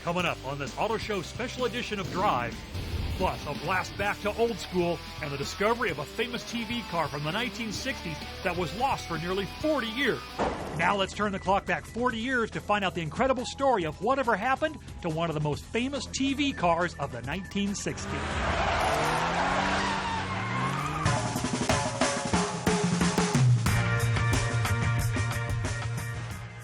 Coming up on this Auto Show special edition of Drive, plus a blast back to old school and the discovery of a famous TV car from the 1960s that was lost for nearly 40 years. Now let's turn the clock back 40 years to find out the incredible story of whatever happened to one of the most famous TV cars of the 1960s.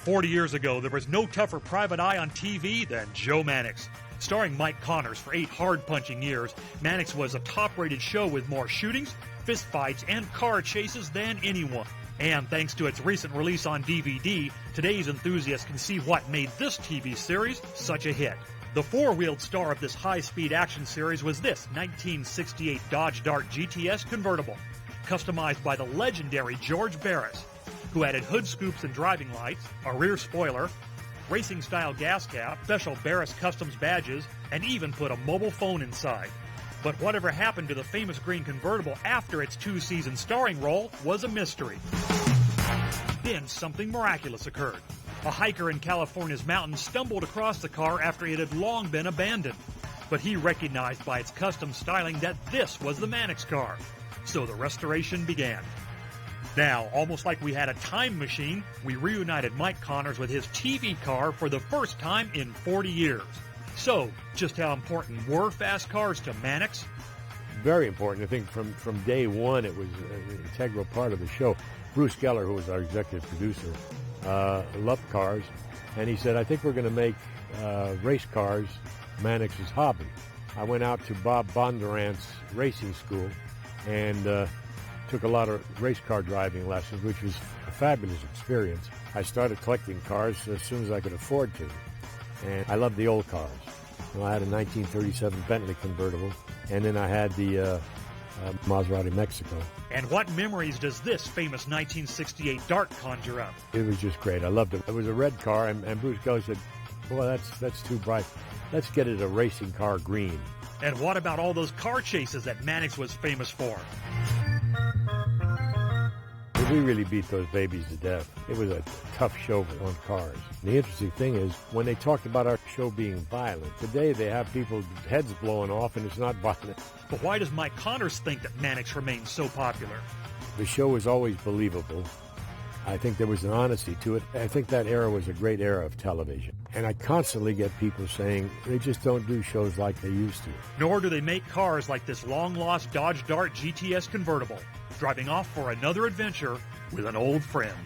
40 years ago, there was no tougher private eye on TV than Joe Mannix. Starring Mike Connors for 8 hard-punching years, Mannix was a top-rated show with more shootings, fistfights, and car chases than anyone. And thanks to its recent release on DVD, today's enthusiasts can see what made this TV series such a hit. The four-wheeled star of this high-speed action series was this 1968 Dodge Dart GTS convertible, customized by the legendary George Barris, who added hood scoops and driving lights, a rear spoiler, racing-style gas cap, special Barris Customs badges, and even put a mobile phone inside. But whatever happened to the famous green convertible after its 2-season starring role was a mystery. Then something miraculous occurred. A hiker in California's mountains stumbled across the car after it had long been abandoned. But he recognized by its custom styling that this was the Mannix car. So the restoration began. Now, almost like we had a time machine, we reunited Mike Connors with his TV car for the first time in 40 years. So, just how important were fast cars to Mannix? Very important. I think from day one it was an integral part of the show. Bruce Geller, who was our executive producer, loved cars, and he said, I think we're going to make race cars Mannix's hobby. I went out to Bob Bondurant's racing school and took a lot of race car driving lessons, which was a fabulous experience. I started collecting cars as soon as I could afford to, and I loved the old cars. You know, I had a 1937 Bentley convertible, and then I had the Maserati Mexico. And what memories does this famous 1968 Dart conjure up? It was just great. I loved it. It was a red car, and Bruce Geller said, boy, that's too bright. Let's get it a racing car green. And what about all those car chases that Mannix was famous for? We really beat those babies to death. It was a tough show on cars. The interesting thing is, when they talked about our show being violent, today they have people's heads blowing off and it's not violent. But why does Mike Connors think that Mannix remains so popular? The show was always believable. I think there was an honesty to it. I think that era was a great era of television. And I constantly get people saying they just don't do shows like they used to. Nor do they make cars like this long-lost Dodge Dart GTS convertible, driving off for another adventure with an old friend.